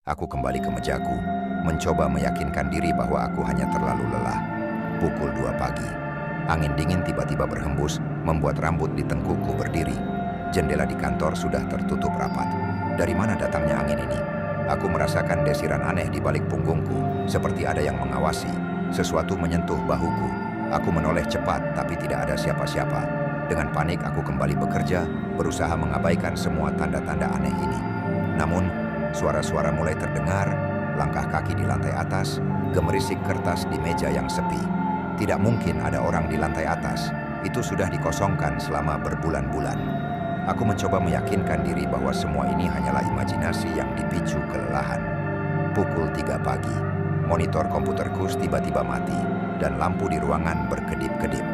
Aku kembali ke mejaku, mencoba meyakinkan diri bahwa aku hanya terlalu lelah. Pukul 2 pagi. Angin dingin tiba-tiba berhembus, membuat rambut di tengkukku berdiri. Jendela di kantor sudah tertutup rapat. Dari mana datangnya angin ini? Aku merasakan desiran aneh di balik punggungku, seperti ada yang mengawasi. Sesuatu menyentuh bahuku. Aku menoleh cepat, tapi tidak ada siapa-siapa. Dengan panik, aku kembali bekerja, berusaha mengabaikan semua tanda-tanda aneh ini. Namun, suara-suara mulai terdengar, langkah kaki di lantai atas, gemerisik kertas di meja yang sepi. Tidak mungkin ada orang di lantai atas, itu sudah dikosongkan selama berbulan-bulan. Aku mencoba meyakinkan diri bahwa semua ini hanyalah imajinasi yang dipicu kelelahan. Pukul 3 pagi, monitor komputerku tiba-tiba mati, dan lampu di ruangan berkedip-kedip.